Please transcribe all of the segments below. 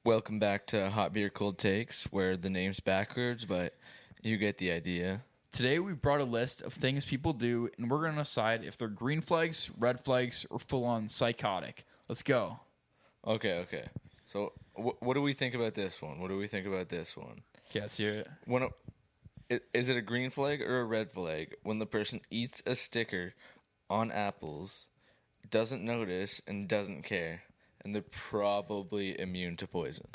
Welcome back to Hot Beer Cold Takes, where the name's backwards, but you get the idea. Today we brought a list of things people do, and we're going to decide if they're green flags, red flags, or full-on psychotic. Let's go. Okay. So, what do we think about this one? Okay, let's hear it. Is it a green flag or a red flag when the person eats a sticker on apples, doesn't notice, and doesn't care, and they're probably immune to poison?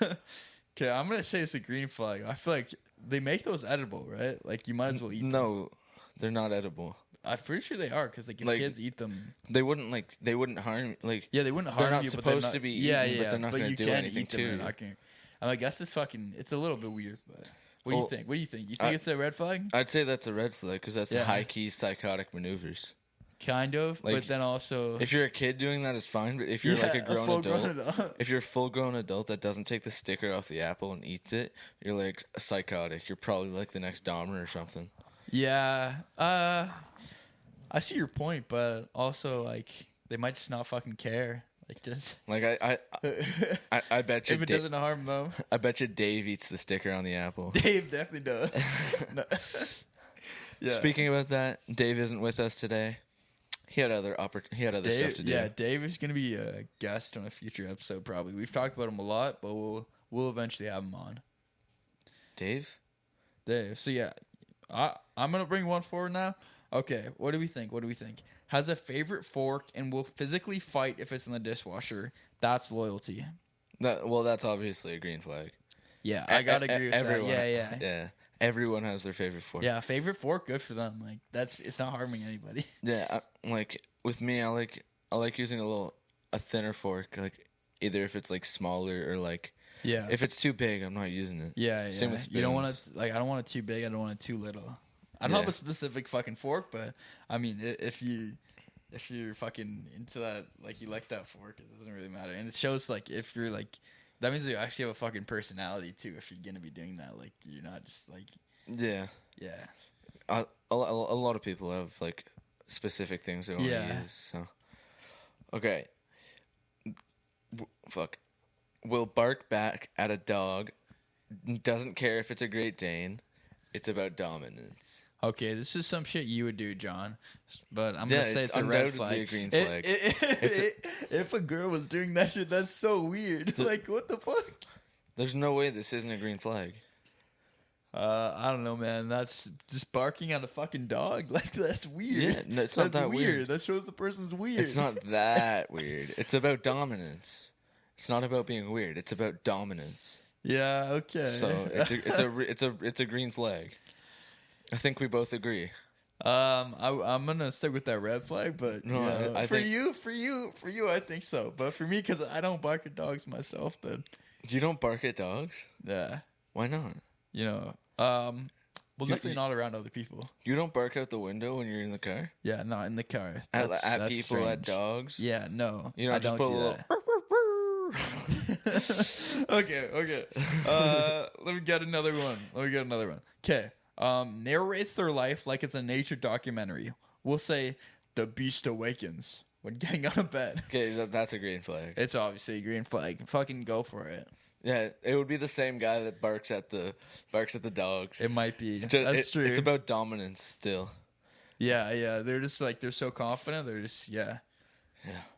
Okay, I'm going to say it's a green flag. I feel like they make those edible, right? Like, you might as well eat them. No, they're not edible. I'm pretty sure they are, because if kids eat them... They wouldn't harm, Yeah, they wouldn't harm you, they're not supposed to be eaten, but they're not going to do anything to you. I guess it's a little bit weird, but... What do you think? You think it's a red flag? I'd say that's a red flag, because that's high-key psychotic maneuvers. Kind of, but then also... If you're a kid doing that, it's fine, but if you're like a grown adult, if you're a full-grown adult that doesn't take the sticker off the apple and eats it, you're like psychotic. You're probably like the next Dahmer or something. Yeah. I see your point, but also, like, they might just not fucking care. Like, just... Like, I bet you... If it doesn't harm them. I bet you Dave eats the sticker on the apple. Dave definitely does. No. Yeah. Speaking about that, Dave isn't with us today. He had other stuff to do. Yeah, Dave is going to be a guest on a future episode, probably. We've talked about him a lot, but we'll eventually have him on. Dave? So, yeah. I'm going to bring one forward now. Okay, what do we think? Has a favorite fork and will physically fight if it's in the dishwasher. That's loyalty. That's obviously a green flag. Yeah, I got to agree with everyone, that. Yeah. Yeah. Everyone has their favorite fork. Yeah, favorite fork, good for them. Like, it's not harming anybody. Yeah, like with me, I like using a thinner fork, like either if it's like smaller or like if it's too big, I'm not using it. Yeah. Same with spoons. You don't want it I don't want it too big. I don't want it too little. I don't have a specific fucking fork, but I mean, if you're fucking into that, like you like that fork, it doesn't really matter. And it shows like if you're like. That means you actually have a fucking personality too. If you're gonna be doing that, like you're not just like yeah. A lot of people have like specific things they want to use. So okay, will bark back at a dog. Doesn't care if it's a Great Dane. It's about dominance. Okay, this is some shit you would do, John. But I'm gonna say it's a red flag. A green flag. If a girl was doing that shit, that's so weird. Like, what the fuck? There's no way this isn't a green flag. I don't know, man. That's just barking at a fucking dog. Like, that's weird. Yeah, no, it's not that weird. That shows the person's weird. It's not that weird. It's about dominance. It's not about being weird. It's about dominance. Yeah. Okay. So it's a green flag. I think we both agree. I'm gonna stick with that red flag, but no, yeah, I for think, you, I think so. But for me, because I don't bark at dogs myself, then you don't bark at dogs. Yeah. Why not? Definitely not around other people. You don't bark out the window when you're in the car. Yeah, not in the car. That's people, strange. At dogs. Yeah, no, you know, I don't do that. Okay. Let me get another one. Okay. Narrates their life like it's a nature documentary. We'll say the beast awakens when getting out of bed. Okay, that's a green flag. It's obviously a green flag. Fucking go for it. Yeah, it would be the same guy that barks at the dogs. It might be. That's true. It's about dominance still. Yeah. They're just like they're so confident. They're just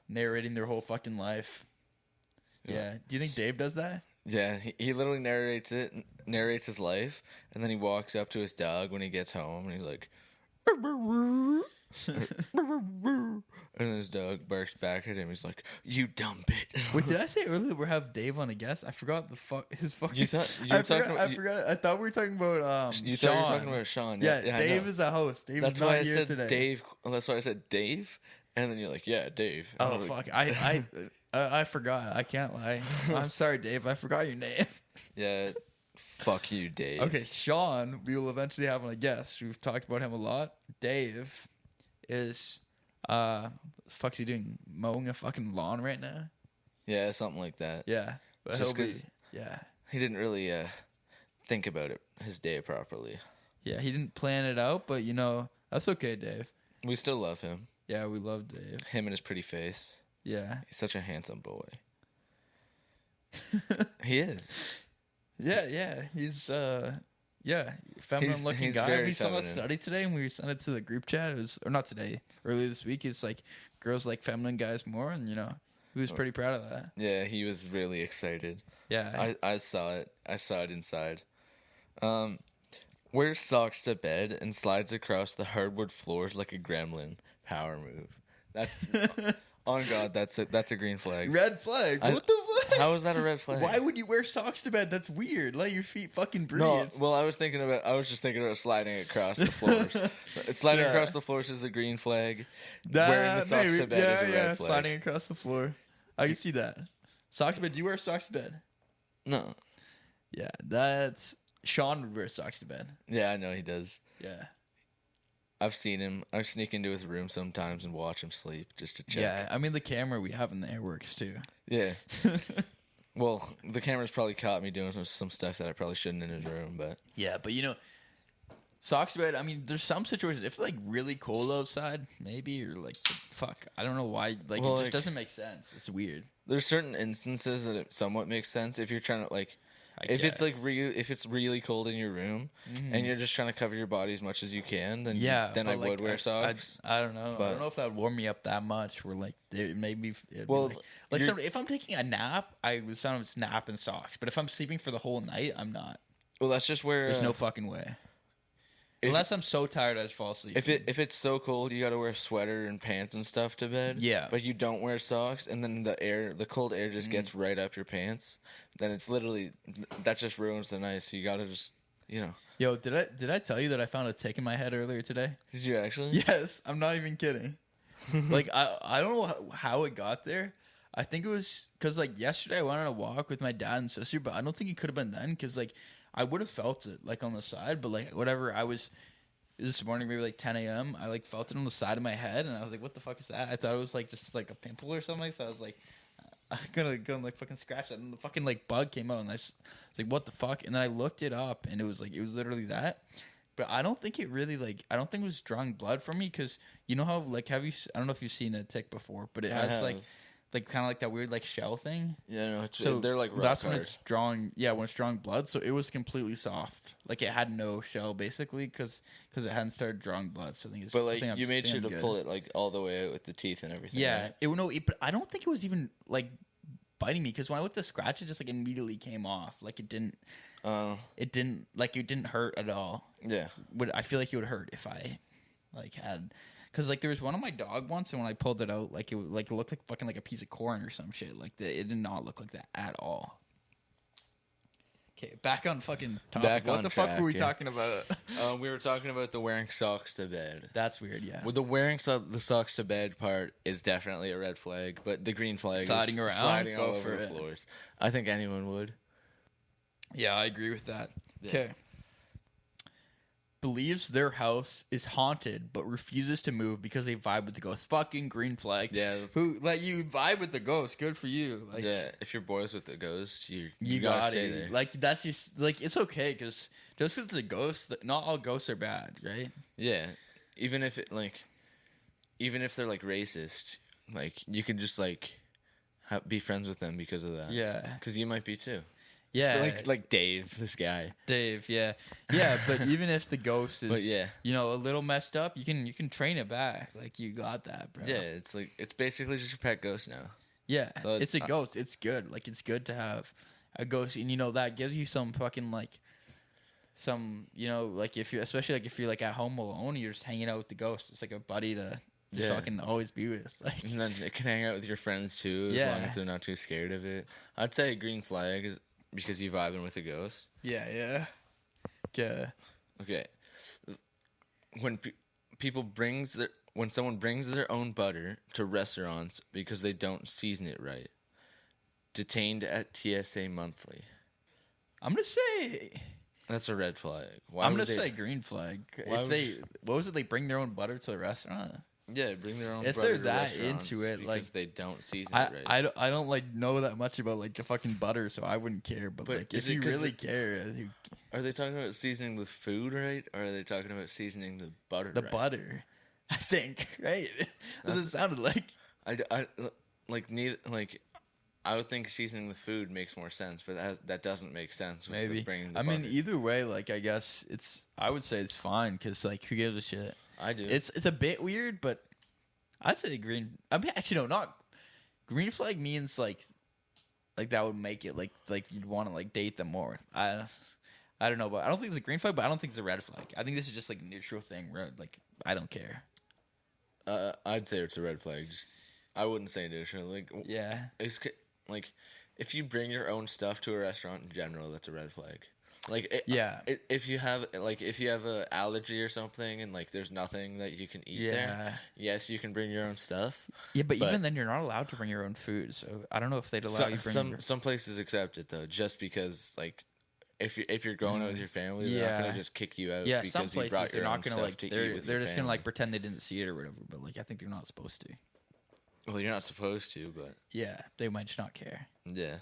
narrating their whole fucking life. Yeah. Do you think Dave does that? Yeah, he literally narrates his life, and then he walks up to his dog when he gets home, and he's like, and his dog barks back at him. He's like, "You dumb bitch." Wait, did I say earlier we're have Dave on a guest? I forgot his fucking. You thought you were talking about? I forgot. I thought we were talking about You Sean. thought you were talking about Sean. Yeah, Dave is a host. Dave is not here today. Dave. That's why I said Dave, and then you're like, "Yeah, Dave." Oh fuck! I forgot. I can't lie. I'm sorry, Dave. I forgot your name. Yeah. Fuck you, Dave. Okay, Sean, we will eventually have on a guest. We've talked about him a lot. Dave is, fuck's he doing? Mowing a fucking lawn right now? Yeah, something like that. Yeah. But just because he didn't really think about his day properly. Yeah, he didn't plan it out, but, that's okay, Dave. We still love him. Yeah, we love Dave. Him and his pretty face. Yeah. He's such a handsome boy. He is. Yeah. He's feminine looking he's guy. very We saw a feminine. study today, and we sent it to the group chat. It was, or not today, earlier this week. It's like girls like feminine guys more, and he was pretty proud of that. Yeah, he was really excited. Yeah, I saw it. I saw it inside. Wears socks to bed and slides across the hardwood floors like a gremlin. Power move. That's on God. That's a green flag. red flag. What the fuck? How is that a red flag? Why would you wear socks to bed? That's weird. Let your feet fucking breathe. No, well, I was just thinking about sliding across the floors. Sliding Yeah. across the floors is the green flag. Wearing the socks to bed is a red flag. Sliding across the floor. I can see that. Socks to bed. Do you wear socks to bed? No. Yeah, that's Sean would wear socks to bed. Yeah, I know he does. Yeah. I've seen him. I sneak into his room sometimes and watch him sleep just to check. Yeah, I mean the camera we have in there works too. Yeah. Well, the camera's probably caught me doing some stuff that I probably shouldn't in his room, but Yeah, but socks to bed. I mean, there's some situations if it's like really cold outside, maybe, or like fuck, I don't know why. Like Well, it just like- doesn't make sense. It's weird. there's certain instances that it somewhat makes sense if you're trying to like. If it's like if it's really cold in your room and you're just trying to cover your body as much as you can, then then I but, would wear socks. I don't know. I But- don't know if that would warm me up that much. Where like maybe Well, if I'm taking a nap, I would sometimes nap in socks. But if I'm sleeping for the whole night, I'm not. Well, that's just where There's no fucking way. Unless I'm so tired I just fall asleep. if it's so cold, you got to wear a sweater and pants and stuff to bed. Yeah. but you don't wear socks, and then the cold air just gets right up your pants. Then it's literally that just ruins the night. So you got to just Yo, did I tell you that I found a tick in my head earlier today? Did you actually? Yes, I'm not even kidding. Like I don't know how it got there. I think it was because like yesterday I went on a walk with my dad and sister, but I don't think it could have been then because like I would have felt it like on the side, but like whatever I was this morning maybe like 10 a.m. I like felt it on the side of my head and I was like, what the fuck is that? I thought it was like just like a pimple or something, so I was like, I'm gonna go and like fucking scratch that, and the fucking like bug came out and I was like, what the fuck? And then I looked it up and it was literally that. But I don't think it really I don't think it was drawing blood from me because you know how like I don't know if you've seen a tick before, but it has like kind of like that weird like shell thing. Yeah, no, So they're like rock that's hard. when it's drawing. Yeah, when it's drawing blood. So it was completely soft. Like it had no shell basically because it hadn't started drawing blood. So I think it's. But like I think you made sure to good. pull it like all the way out with the teeth and everything. Yeah, right? but I don't think it was even like biting me because when I went to scratch it, just like immediately came off. Like it didn't hurt at all. Yeah. I feel like it would hurt if I like had. Because like there was one on my dog once, and when I pulled it out, like it looked like fucking like a piece of corn or some shit. Like it did not look like that at all. Okay, back on fucking topic. Back what on the track, fuck were we yeah. talking about? We were talking about the wearing socks to bed. That's weird. Yeah. Well, the wearing the socks to bed part is definitely a red flag, but the green flag Sliding is around? sliding all Go over for the it. floors. I think anyone would. Yeah, I agree with that. Yeah. Okay. Believes their house is haunted but refuses to move because they vibe with the ghost. Fucking green flag. Yeah, Who let you vibe with the ghost? Good for you. Like, yeah. If you're boys with the ghost, you gotta gotta stay there. Like that's just like it's okay because just because it's a ghost, not all ghosts are bad, right? Yeah, even if they're like racist, like you could just like be friends with them because of that. Yeah. because you might be too. Yeah, like Dave, this guy. Dave. Yeah, but even if the ghost is, But yeah. a little messed up, you can train it back. Like you got that, bro. Yeah, it's basically just your pet ghost now. Yeah, So it's a ghost. It's good. Like it's good to have a ghost, and that gives you some fucking like some like if you're like at home alone, you're just hanging out with the ghost. It's like a buddy to just fucking always be with. Like And then it can hang out with your friends too, as long as they're not too scared of it. I'd say a green flag is because you vibing with a ghost. yeah. Okay, when when someone brings their own butter to restaurants because they don't season it right, detained at TSA monthly. I'm gonna say. That's a red flag. I'm gonna say green flag. Why If what was it? They bring their own butter to the restaurant. Yeah, bring their own. If butter they're to that restaurants into it, because like they don't season it right. I don't like know that much about like the fucking butter, so I wouldn't care. But like, is if it you 'cause really care, Are they talking about seasoning the food right, or are they talking about seasoning the butter? the right? butter, I think, right? That's what it sounded like. I like neither. Like, I would think seasoning the food makes more sense, but that doesn't make sense. With Maybe. bringing the I mean, butter. either way, like I guess I would say it's fine because like who gives a shit? I do. It's a bit weird, but I'd say green. I mean, actually, no, not green flag means like that would make it like you'd want to like date them more. I don't know, but I don't think it's a green flag, but I don't think it's a red flag. I think this is just like a neutral thing where like I don't care. I'd say it's a red flag. I wouldn't say neutral. Like Yeah. It's like if you bring your own stuff to a restaurant in general, that's a red flag. Like if you have an allergy or something and like there's nothing that you can eat there, yes, you can bring your own stuff. Yeah, but even then, you're not allowed to bring your own food. So I don't know if they'd allow you to bring some places accept it though, just because like if you're going out with your family, they're not gonna just kick you out. Yeah, because some places you brought your they're own not gonna stuff like to eat they're with your just gonna family. like pretend they didn't see it or whatever. But like I think they're not supposed to. Well, you're not supposed to, but Yeah, they might just not care. yeah.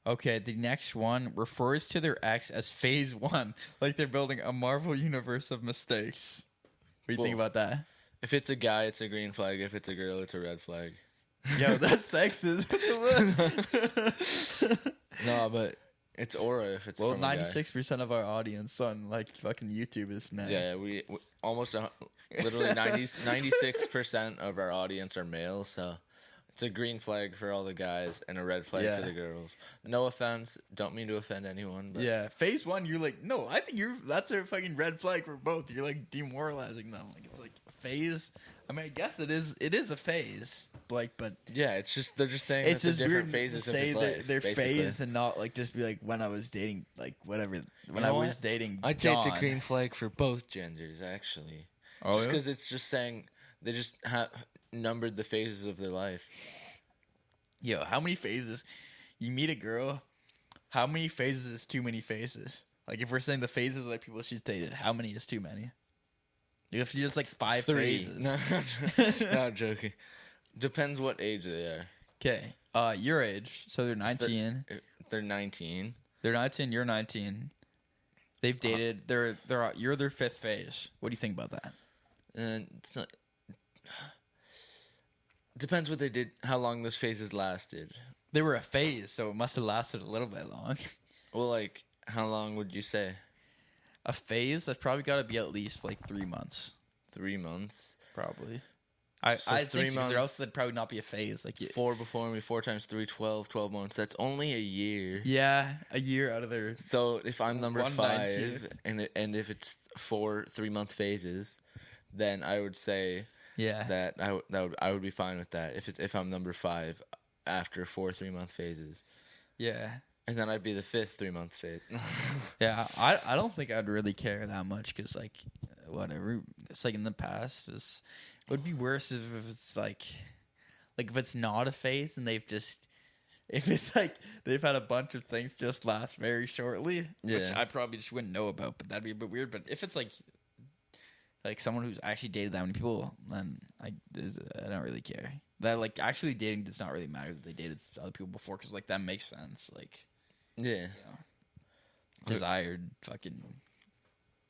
Okay, the next one refers to their ex as Phase 1, like they're building a Marvel universe of mistakes. What do you think about that? If it's a guy, it's a green flag. If it's a girl, it's a red flag. Yo, that's sexist. No, but it's aura if it's from a guy. 96% of our audience on like fucking YouTube is men. Yeah, we almost literally 96% of our audience are males, so it's a green flag for all the guys and a red flag for the girls. No offense, don't mean to offend anyone, but yeah, Phase 1, you're like, no, I think that's a fucking red flag for both. You're like demoralizing them. Like it's like a phase. I mean, I guess it is a phase, like, but yeah, it's just they're just saying it's that just the different weird phases to of say his life. their basically. phase and not like just be like when I was dating, like whatever. When You know I was what? dating, I'd say it's a John. green flag for both genders, actually. Oh, Just yeah? because it's just saying they just numbered the phases of their life. Yo, how many phases? You meet a girl, how many phases is too many phases? Like if we're saying the phases like people she's dated, how many is too many? If you just like 5 3. phases. No, I'm joking. Depends what age they are. Okay. Your age. So they're 19. They're 19. They're 19, you're 19. They've dated. You're their 5th phase. What do you think about that? It's not, depends what they did, how long those phases lasted. They were a phase, so it must have lasted a little bit long. Well, like, how long would you say? A phase, that's probably got to be at least like 3 months. 3 months? Probably. So I 3 think so, 'cause months. or else that'd probably not be a phase. Like 4 before me, 4 times 3, 12, 12 months. That's only a year. Yeah, a year out of their. So if I'm number 1/19. 5, and if it's 4 3-month phases, then I would say that I would be fine with that if I'm number 5 after 4 3-month phases. Yeah. And then I'd be the 5th 3-month phase. Yeah, I don't think I'd really care that much because like whatever. It's like in the past. It would be worse if it's like if it's not a phase and if it's like they've had a bunch of things just last very shortly, which I probably just wouldn't know about, but that'd be a bit weird. But if it's like someone who's actually dated that many people, then I don't really care. That like actually dating does not really matter that they dated other people before because like that makes sense. Like desired fucking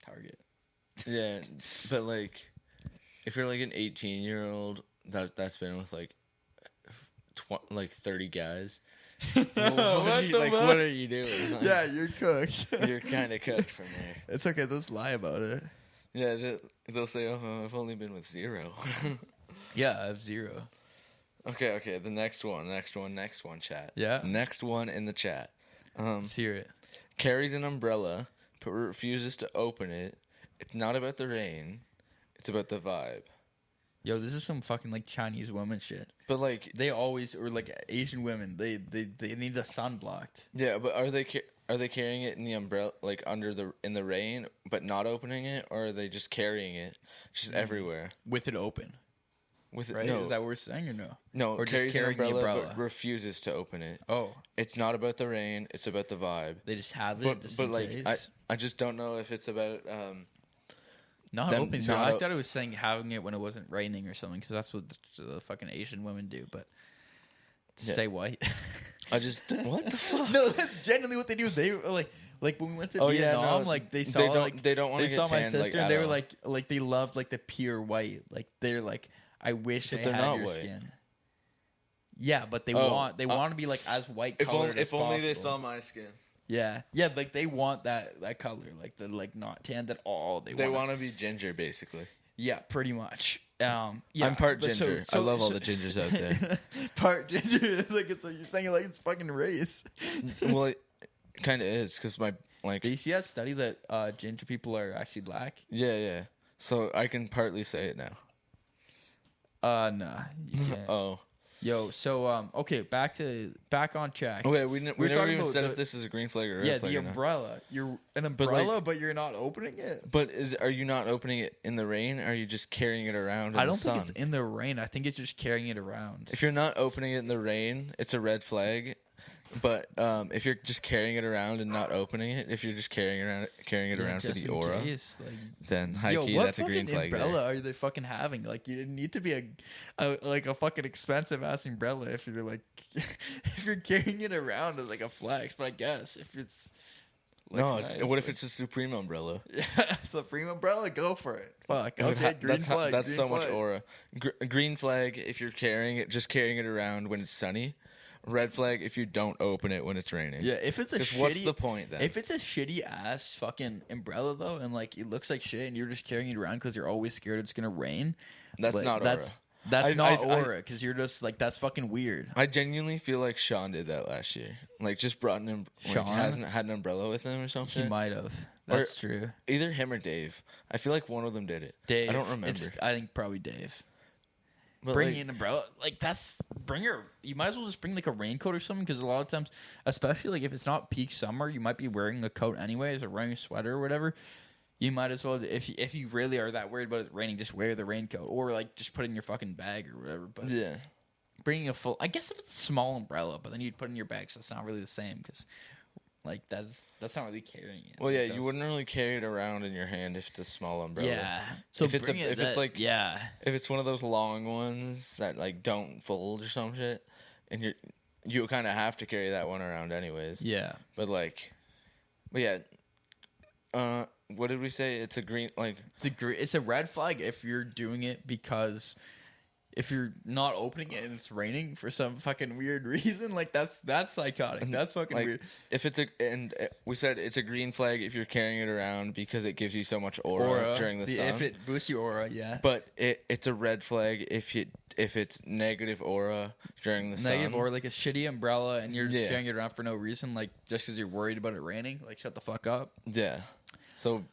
target. Yeah, but like if you're like an 18-year-old that's been with like 30 guys, what are you doing? Like, Yeah, you're cooked. you're kind of cooked from there. It's okay. Let's lie about it. Yeah, they'll say, "Oh, I've only been with 0." Yeah, I have 0. Okay. The next one, chat. Yeah. Next one in the chat. Let's hear it. Carries an umbrella, but refuses to open it. It's not about the rain. It's about the vibe. Yo, this is some fucking like Chinese woman shit. But like They always, or like Asian women, they need the sun blocked. yeah, but are they carrying it in the umbrella, like in the rain, but not opening it, or are they just carrying it just everywhere With it open. with it? Right? No, Is that what we're saying or no? no. or just carries carrying an the umbrella, umbrella? but refuses to open it. Oh, It's not about the rain. It's about the vibe. they just have it. But like I just don't know if it's about not them opening. not I thought it was saying having it when it wasn't raining or something, because that's what the fucking Asian women do. But stay white. I just what the fuck? No, that's genuinely what they do. They were like when we went to Vietnam, like they saw they don't want they to saw get my tanned, sister, like, and they at were all. like they loved like the pure white. Like they're like, I wish But I they're had not your white. skin. Yeah, but they want to be like as white colored as possible. If only they saw my skin. Yeah, like they want that color, like the like not tanned at all. They want to be ginger, basically. Yeah, pretty much. Yeah, I'm part ginger. I love all the gingers out there. Part ginger is like so you're saying it like it's fucking race. Well, it kind of is because my like. Do you see that study that ginger people are actually black? Yeah. So I can partly say it now. Nah, you can't. Oh. Yo, so okay, back on track. Okay, we never even said if this is a green flag or a red flag. Yeah, the umbrella. You're an umbrella, but you're not opening it. But are you not opening it in the rain? Or are you just carrying it around in the sun? I don't think it's in the rain. I think it's just carrying it around. If you're not opening it in the rain, it's a red flag. But if you're just carrying it around and not opening it, if you're just carrying it around for the aura, then high-key, that's a green flag. What umbrella are they fucking having? Like, you didn't need to be a fucking expensive ass umbrella if you're like if you're carrying it around as like a flex. But I guess if it's what if it's a Supreme umbrella? Yeah, Supreme umbrella, go for it. Fuck. Okay, green flag. That's so much aura. Green flag if you're carrying it around when it's sunny. Red flag if you don't open it when it's raining. Yeah, if it's a shitty... What's the point then? If it's a shitty ass fucking umbrella though, and like it looks like shit, and you're just carrying it around because you're always scared it's gonna rain, that's not aura. That's not aura because you're just like that's fucking weird. I genuinely feel like Sean did that last year. Like just brought an hasn't had an umbrella with him or something. He might have. That's true. Either him or Dave. I feel like one of them did it. Dave. I don't remember. I think probably Dave. But bringing an umbrella, like you might as well just bring like a raincoat or something because a lot of times, especially like if it's not peak summer, you might be wearing a coat anyways or wearing a sweater or whatever. You might as well, if you really are that worried about it raining, just wear the raincoat or like just put it in your fucking bag or whatever. But yeah, bringing I guess if it's a small umbrella, but then you'd put it in your bag, so it's not really the same because like that's not really carrying it. Well, yeah, you wouldn't really carry it around in your hand if it's a small umbrella. Yeah. So if it's if it's one of those long ones that like don't fold or some shit, and you kind of have to carry that one around anyways. Yeah. But yeah. What did we say? It's a green it's a red flag if you're doing it because. If you're not opening it and it's raining for some fucking weird reason, like that's psychotic. That's fucking weird. If it's we said it's a green flag if you're carrying it around because it gives you so much aura during the sun. If it boosts your aura, yeah. But it's a red flag if it's negative aura during the sun. Negative aura, like a shitty umbrella, and you're just carrying it around for no reason, like just because you're worried about it raining. Like shut the fuck up. Yeah. So,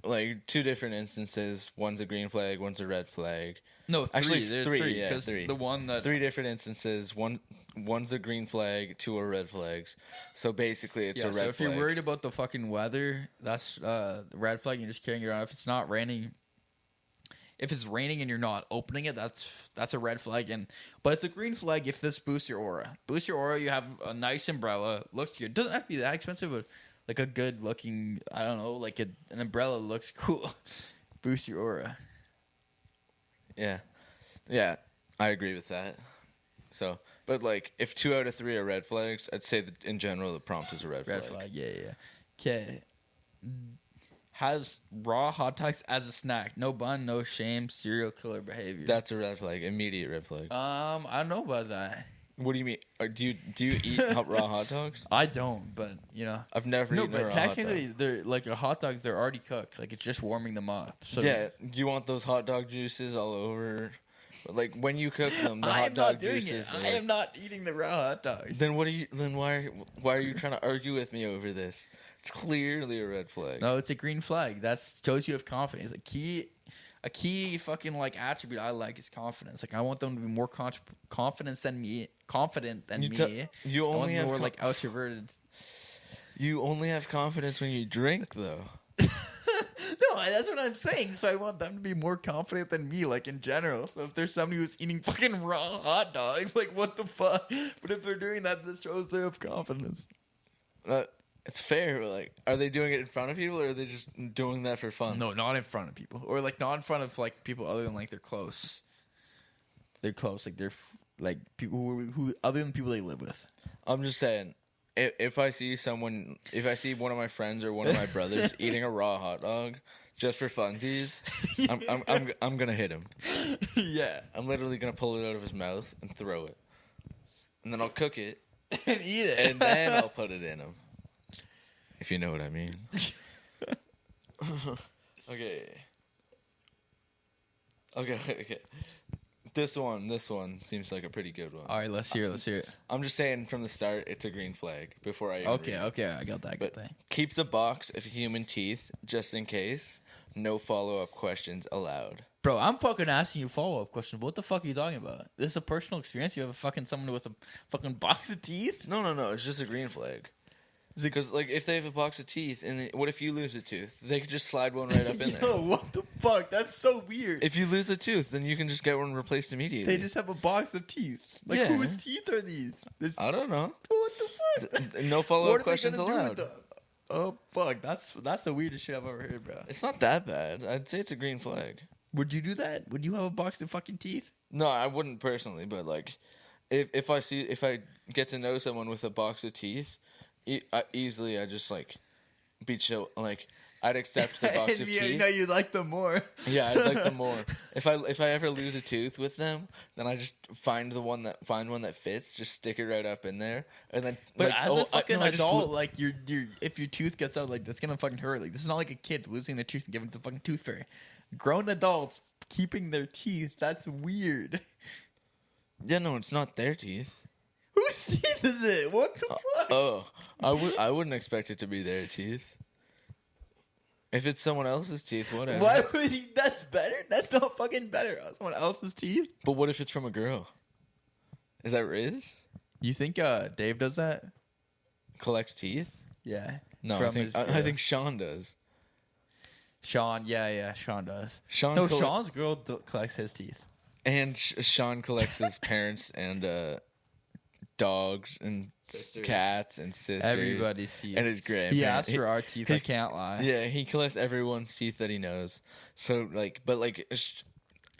like 2 different instances. One's a green flag. One's a red flag. No, actually three. Because the one that 3 different instances. One's a green flag, 2 are red flags. So basically, it's a red flag. So if you're worried about the fucking weather, that's the red flag. You're just carrying it around. If it's not raining, if it's raining and you're not opening it, that's a red flag. But it's a green flag if this boosts your aura. Boost your aura. You have a nice umbrella. Looks good. Doesn't have to be that expensive, but like a good looking. I don't know, like an umbrella looks cool. Boost your aura. Yeah, I agree with that. So, but like, if 2 out of 3 are red flags, I'd say that in general the prompt is a red flag. Red flag, yeah. Okay. Has raw hot dogs as a snack. No bun, no shame, serial killer behavior. That's a red flag. Immediate red flag. I don't know about that. What do you mean? Do you eat raw hot dogs? I don't, but you know, I've never eaten a raw hot dog. No, but technically, they're like hot dogs. They're already cooked. Like it's just warming them up. So yeah, you want those hot dog juices all over. Like when you cook them, the hot dog juices. I am not eating the raw hot dogs. Then why are you trying to argue with me over this? It's clearly a red flag. No, it's a green flag. That shows you have confidence. A key fucking like attribute I like is confidence. Like I want them to be more confident than me. You only have more like extroverted. You only have confidence when you drink, though. No, that's what I'm saying. So I want them to be more confident than me, like in general. So if there's somebody who's eating fucking raw hot dogs, like what the fuck? But if they're doing that, this shows they have confidence. It's fair, but like, are they doing it in front of people, or are they just doing that for fun? No, not in front of people, or like not in front of like people other than like they're close. They're close, like they're like people who other than people they live with. I'm just saying, if I see one of my friends or one of my brothers eating a raw hot dog just for funsies, I'm gonna hit him. Yeah, I'm literally gonna pull it out of his mouth and throw it. and then I'll cook it and eat it, and then I'll put it in them. If you know what I mean. Okay. This one seems like a pretty good one. All right, let's hear it. I'm just saying from the start, it's a green flag before I. Okay, I got that. But keeps a box of human teeth just in case. No follow-up questions allowed. Bro, I'm fucking asking you follow-up questions. What the fuck are you talking about? This is a personal experience. You have a fucking someone with a fucking box of teeth? No. It's just a green flag. Because, like, if they have a box of teeth, and what if you lose a tooth? They could just slide one right up in there. Yo, what the fuck? That's so weird. If you lose a tooth, then you can just get one replaced immediately. They just have a box of teeth. Like, whose teeth are these? I don't know. What the fuck? No follow-up questions allowed. Oh, fuck. That's the weirdest shit I've ever heard, bro. It's not that bad. I'd say it's a green flag. Would you do that? Would you have a box of fucking teeth? No, I wouldn't personally, but, like, if I get to know someone with a box of teeth... easily, I just like be chill. Like I'd accept the box of teeth. No, you like them more. Yeah, I'd like them more. If I ever lose a tooth with them, then I just find one that fits. Just stick it right up in there, and then. But like, as a fucking adult, like if your tooth gets out, like that's gonna fucking hurt. Like this is not like a kid losing their tooth and giving it to the fucking tooth fairy. Grown adults keeping their teeth. That's weird. Yeah, no, it's not their teeth. Whose teeth is it? What the fuck? Oh, I wouldn't expect it to be their teeth. If it's someone else's teeth, whatever. Why would he? That's better. That's not fucking better. Someone else's teeth. But what if it's from a girl? Is that Riz? You think Dave does that? Collects teeth? Yeah. No, I think Sean does. Sean, yeah, Sean does. Sean's girl collects his teeth. And Sean collects his parents and dogs and sisters. Cats and sisters. Everybody's teeth. And his grandparents. He asked for our teeth. I can't lie. Yeah, he collects everyone's teeth that he knows. So, like, but, like...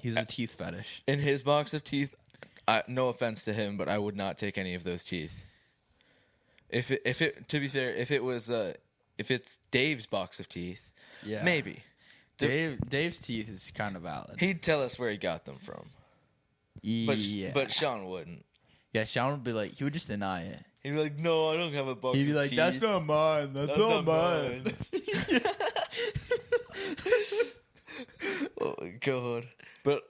He's a teeth fetish. In his box of teeth, no offense to him, but I would not take any of those teeth. To be fair, if it's Dave's box of teeth, yeah, maybe. Dave's teeth is kind of valid. He'd tell us where he got them from. Yeah. But Sean wouldn't. Yeah, Sean would be like, he would just deny it. He'd be like, no, I don't have a box of teeth. He'd be like, that's not mine. That's not mine. Oh, God. But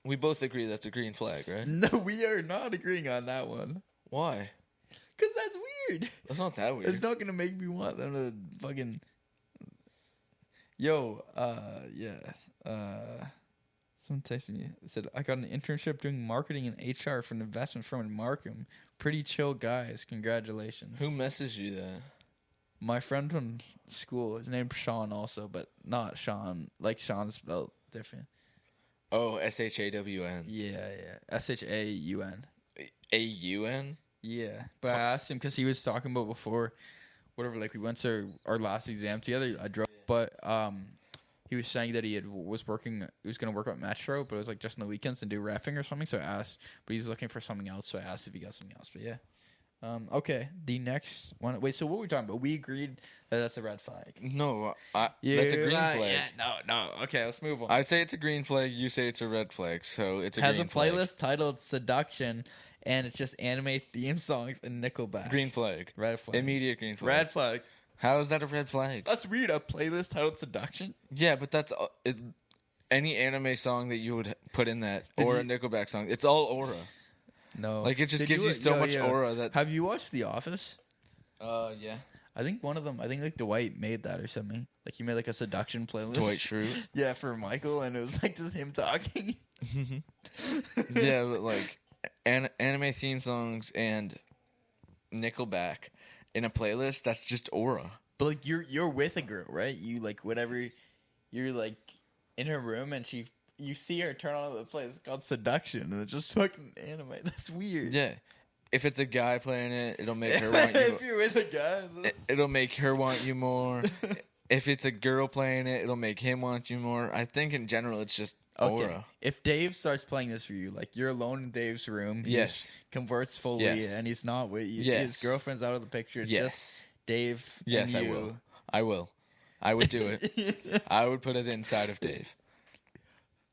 we both agree that's a green flag, right? No, we are not agreeing on that one. Why? Because that's weird. That's not that weird. It's not going to make me want them to fucking... Yo, someone texted me. It said, I got an internship doing marketing and HR for an investment firm in Markham. Pretty chill guys. Congratulations. Who messaged you that? My friend from school. His name's Sean also, but not Sean. Like Sean spelled different. Oh, SHAWN. Yeah. SHAUN. AUN? Yeah. But I asked him because he was talking about before, whatever, like we went to our last exam together. I drove, but he was saying that he was going to work at Metro, but it was like just on the weekends and do reffing or something. So I asked, but he's looking for something else. So I asked if he got something else. But yeah. Okay, the next one. Wait, so what were we talking about? We agreed that that's a red flag. No, that's a green flag. Yeah, no. Okay, let's move on. I say it's a green flag. You say it's a red flag. So it's a green flag. Has a playlist titled Seduction, and it's just anime theme songs and Nickelback. Green flag. Red flag. Immediate green flag. Red flag. How is that a red flag? That's weird. A playlist titled Seduction? Yeah, but that's any anime song that you would put in that, or a Nickelback song. It's all aura. No. Like, it just gives you so much aura that... Have you watched The Office? Yeah. I think one of them, like Dwight made that or something. Like, he made like a seduction playlist. Dwight Schrute? Yeah, for Michael, and it was like just him talking. Yeah, but like, anime theme songs and Nickelback in a playlist, that's just aura. But like, you're with a girl, right? You like, whatever, you're like in her room, and you see her turn on the play. It's called Seduction, and it's just fucking anime. That's weird. Yeah. If it's a guy playing it, it'll make her want you. If you're with a guy, it'll make her want you more. If it's a girl playing it, it'll make him want you more. I think in general, it's just aura. If Dave starts playing this for you, like you're alone in Dave's room, he converts fully, and he's not with you. His girlfriend's out of the picture. It's just Dave. Yes, and you. I will. I would do it. I would put it inside of Dave.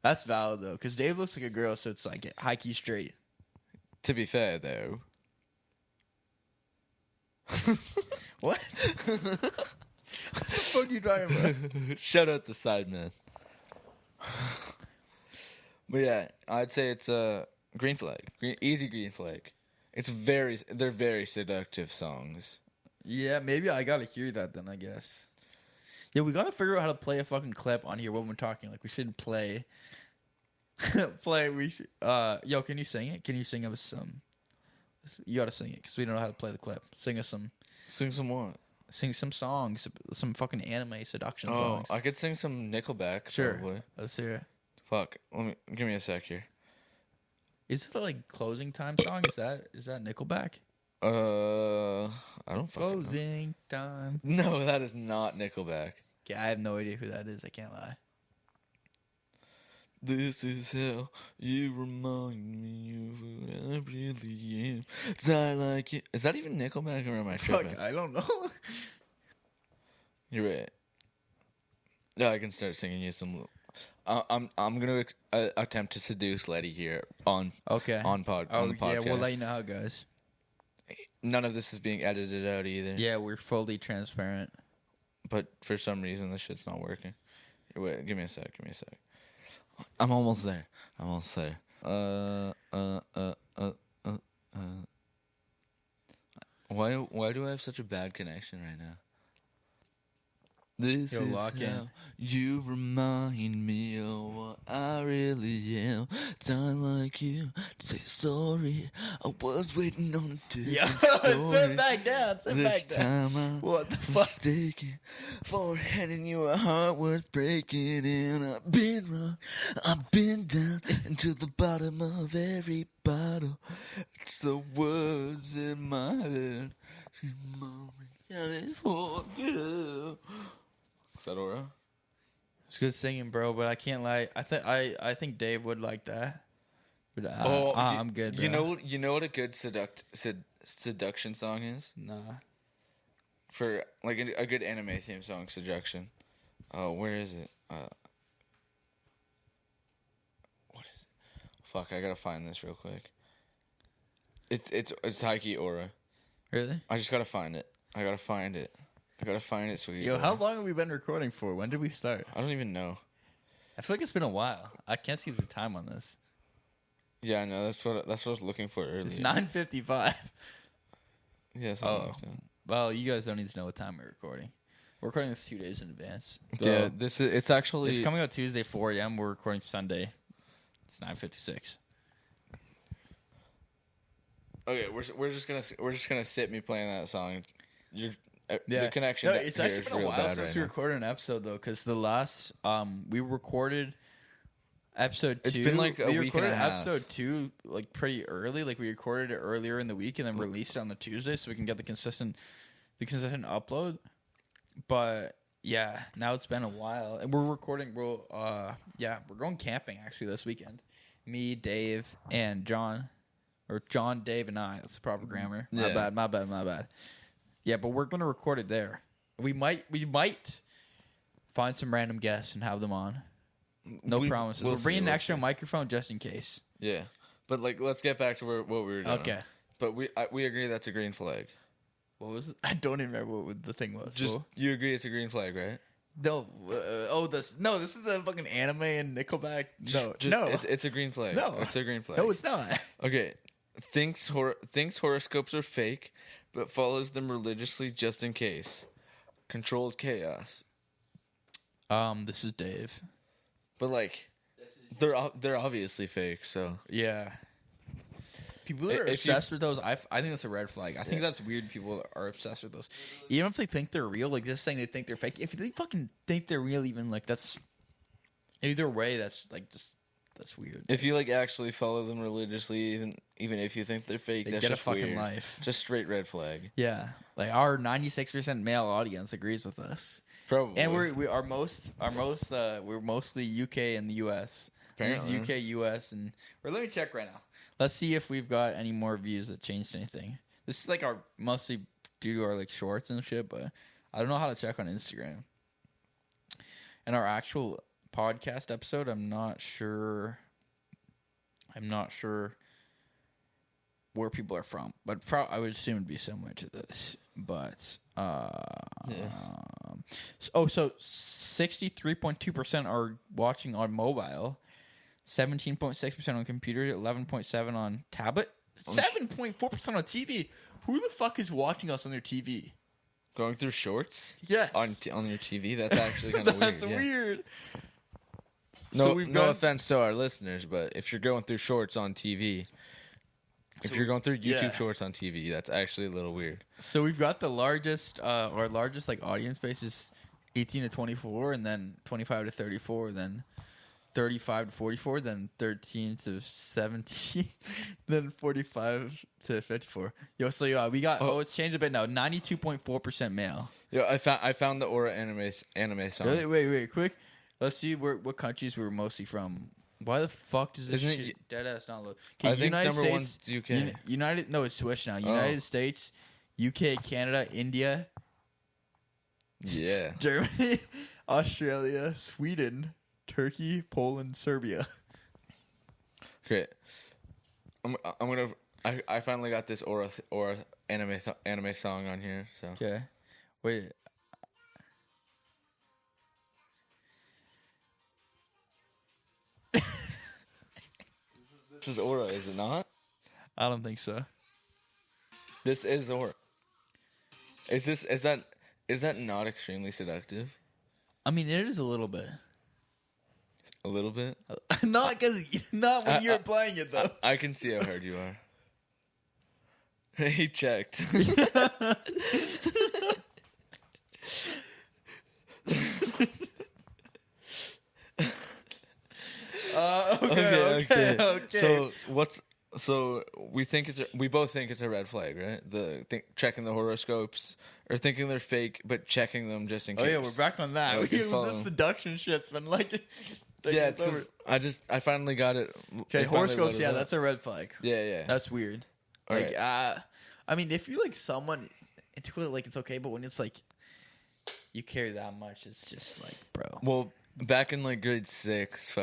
That's valid though, because Dave looks like a girl, so it's like high key straight. To be fair, though. What? What the fuck are you talking about? Shout out the Sidemen. But yeah, I'd say it's a green flag. Easy green flag. They're very seductive songs. Yeah, maybe I gotta hear that then, I guess. Yeah, we gotta figure out how to play a fucking clip on here when we're talking. Like, we should play. We should. Yo, can you sing it? Can you sing us some? You gotta sing it because we don't know how to play the clip. Sing us some. Sing some what? Sing some songs, some fucking anime seduction Oh, songs. I could sing some Nickelback. Sure. Probably. Let's hear it. Fuck. Give me a sec here. Is it like closing time song? Is that Nickelback? I don't fucking know. Closing time. No, that is not Nickelback. Okay, I have no idea who that is. I can't lie. This is how you remind me of what I really am. Die like it. Is that even Nickelback or am I tripping? Fuck, I don't know. You're right. Yeah, I can start singing you some. I'm gonna attempt to seduce Leddy here on the podcast. Yeah, we'll let you know how it goes. None of this is being edited out either. Yeah, we're fully transparent. But for some reason, this shit's not working. Wait, give me a sec. I'm almost there. Why do I have such a bad connection right now? This is how you remind me of what I really am. Die like you, say sorry. I was waiting on a different story. Sit back down. This time I'm what the fuck? mistaken for handing you a heart worth breaking. And I've been wrong, I've been down into the bottom of every bottle. It's the words in my head. For you. Is that Aura? It's good singing, bro, but I can't lie. I think Dave would like that. But I'm good, bro. You know what a good seduction song is? Nah. For like a good anime theme song, seduction. Oh, where is it? What is it? Fuck, I gotta find this real quick. It's Heike Aura. Really? I just gotta find it. I gotta find it, sweetie. Yo, how long have we been recording for? When did we start? I don't even know. I feel like it's been a while. I can't see the time on this. Yeah, no, that's what I was looking for earlier. It's 9:55. Yeah, something like that. Well, you guys don't need to know what time we're recording. We're recording this 2 days in advance. Yeah, it's actually it's coming out Tuesday 4 a.m. We're recording Sunday. It's 9:56. Okay, we're just gonna sit me playing that song. The connection. No, it's actually been a while since we recorded an episode though, because the last we recorded episode 2. It's been like a week and a half. Episode 2 like pretty early. Like we recorded it earlier in the week and then released it on the Tuesday so we can get the consistent upload. But yeah, now it's been a while and we're recording. We're going camping actually this weekend. Me, Dave, and John. Or John, Dave, and I. That's the proper grammar. Yeah. My bad. Yeah, but we're going to record it there. We might find some random guests and have them on. No promises. We're bringing an extra microphone just in case. Yeah. But, like, let's get back to what we were doing. Okay. But we agree that's a green flag. What was it? I don't even remember what the thing was. You agree it's a green flag, right? No. This is a fucking anime and Nickelback. No. It's a green flag. No. It's a green flag. No, it's not. Okay. Thinks horoscopes are fake, but follows them religiously just in case. Controlled chaos. This is Dave. But like, they're obviously fake. So yeah. People that are obsessed with those, I think that's a red flag. I think that's weird. People are obsessed with those, even if they think they're real. Like just saying they think they're fake. If they fucking think they're real, even like that's either way. That's like just. That's weird. If you like actually follow them religiously, even if you think they're fake, that's get just a fucking weird. life. Just straight red flag. Yeah, like our 96% male audience agrees with us. Probably, and we're mostly UK and the US. Apparently, UK, US, and let me check right now. Let's see if we've got any more views that changed anything. This is like our mostly due to our like shorts and shit, but I don't know how to check on Instagram. And our actual podcast episode, I'm not sure where people are from, but I would assume it'd be similar to this. But so 63.2% are watching on mobile, 17.6% on computer, 11.7% on tablet, 7.4% on TV. Who the fuck is watching us on their TV? Going through shorts? Yes. On your TV? That's actually kind of weird. That's weird. No offense to our listeners, but if you're going through shorts on TV, if you're going through YouTube shorts on TV, that's actually a little weird. So we've got the largest, our largest like audience base is 18 to 24, and then 25 to 34, then 35 to 44, then 13 to 17, then 45 to 54. We got it's changed a bit now. 92.4% male. Yo, I found the Aura anime song. Really? Wait, quick. Let's see what countries we're mostly from. Why the fuck does this shit dead ass not load? I think United number States, one's UK. No, it's switched now. United States, UK, Canada, India. Yeah. Germany, Australia, Sweden, Turkey, Poland, Serbia. Okay. I finally got this Aura anime song on here. So. Okay. Wait. This is Aura, is it not? I don't think so. This is Aura. Is that not extremely seductive? I mean, it is a little bit. A little bit? Not when you're playing it though. I can see how hard you are. He checked. Okay. So we both think it's a red flag, right? Checking the horoscopes or thinking they're fake, but checking them just in case. Oh yeah, we're back on that. This seduction shit's been like. Yeah, it's because I finally got it. Okay, horoscopes. Yeah, that's a red flag. Yeah. That's weird. All like, right. I mean, if you like someone into it, like it's okay, but when it's like you care that much, it's just like, bro. Well, back in like grade 6,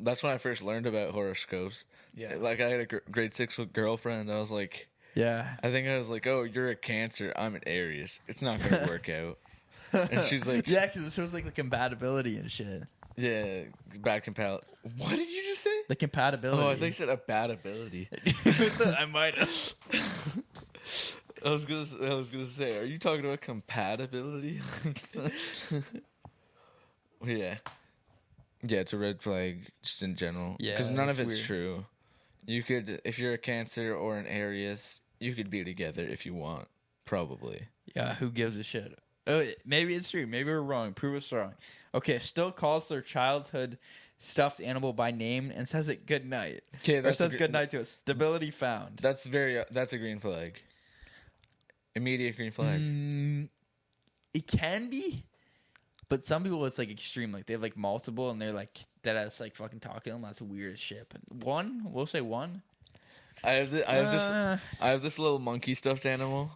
that's when I first learned about horoscopes. Yeah. Like I had a grade 6 girlfriend. I was like, yeah. I think I was like, oh, you're a Cancer. I'm an Aries. It's not going to work out. And she's like, yeah, because it shows like the compatibility and shit. Yeah, bad compatibility. What did you just say? The compatibility. Oh, I think you said a bad ability. I might have. I was gonna say, are you talking about compatibility? Yeah, it's a red flag just in general. Yeah, because none of it's weird. True. You could, if you're a Cancer or an Aries, you could be together if you want. Probably. Yeah, who gives a shit? Oh, maybe it's true. Maybe we're wrong. Prove us wrong. Okay, still calls their childhood stuffed animal by name and says it goodnight. Okay, that says goodnight to us. Stability found. That's a green flag. Immediate green flag. It can be, but some people it's like extreme. Like they have like multiple, and they're like dead ass like fucking talking to them. That's weird as shit. But one, we'll say one. I have this little monkey stuffed animal.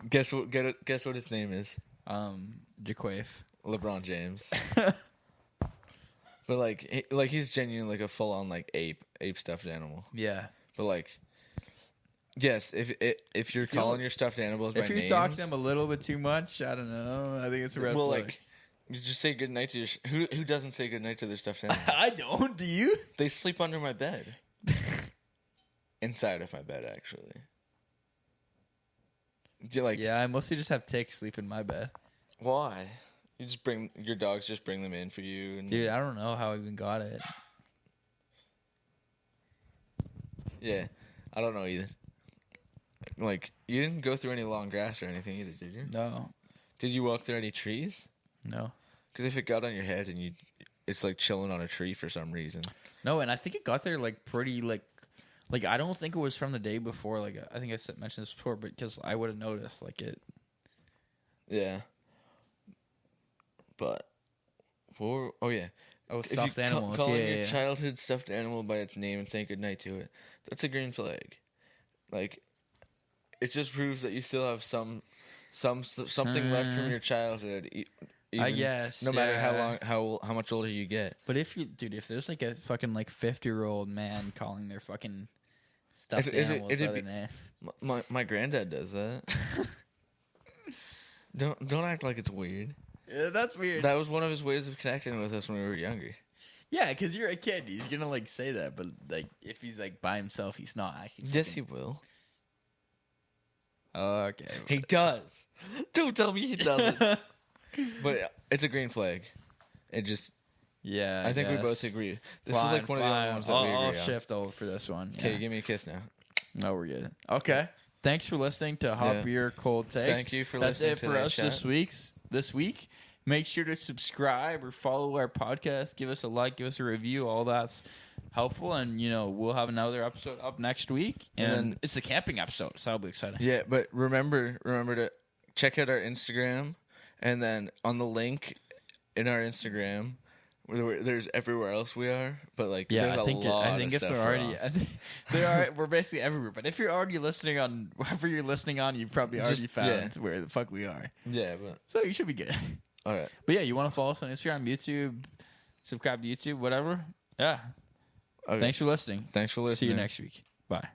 Guess what his name is? Jaquaif. LeBron James. But like he's genuinely like a full on like ape stuffed animal. Yeah. But like, yes, if you're calling your stuffed animals by names, if you're talking to them a little bit too much, I don't know. I think it's a red flag. Like, you just say goodnight to your who doesn't say goodnight to their stuffed animal? I don't. Do you? They sleep under my bed. Inside of my bed, actually. Yeah, I mostly just have Tick sleep in my bed. Why? You just bring your dogs. Just bring them in for you. Dude, I don't know how I even got it. Yeah, I don't know either. Like, you didn't go through any long grass or anything either, did you? No. Did you walk through any trees? No. Because if it got on your head and it's like chilling on a tree for some reason. No, and I think it got there like pretty like I don't think it was from the day before. Like I think I mentioned this before, but because I would have noticed like it. Yeah. But, stuffed animals. Calling your childhood stuffed animal by its name and saying goodnight to it, that's a green flag. Like, it just proves that you still have something left from your childhood. Even, I guess. No matter how much older you get. But if there's like a fucking like 50-year-old man calling their fucking Stuffed animals by their name. My granddad does that. Don't act like it's weird. Yeah, that's weird. That was one of his ways of connecting with us when we were younger. Yeah, because you're a kid. He's gonna like say that, but like if he's like by himself, he's not actually. Yes, he will. Okay. He does. Don't tell me he doesn't. But it's a green flag. It just. Yeah. I think we both agree. This is like one of the only ones that we agree on. I'll shift over for this one. Okay, give me a kiss now. No, we're good. Okay. Thanks for listening to Hot Beer Cold Takes. Thank you for listening to That's it for us this week. Make sure to subscribe or follow our podcast. Give us a like. Give us a review. All that's helpful. And, we'll have another episode up next week. And it's the camping episode, so that'll be exciting. Yeah, but remember to check out our Instagram. And then on the link in our Instagram, there's everywhere else we are. But, like, there's a lot of stuff we're basically everywhere. But if you're already listening on wherever you're listening on, you've probably already found where the fuck we are. Yeah, but so you should be good. All right. But yeah, you want to follow us on Instagram, YouTube, subscribe to YouTube, whatever. Yeah. Okay. Thanks for listening. See you next week.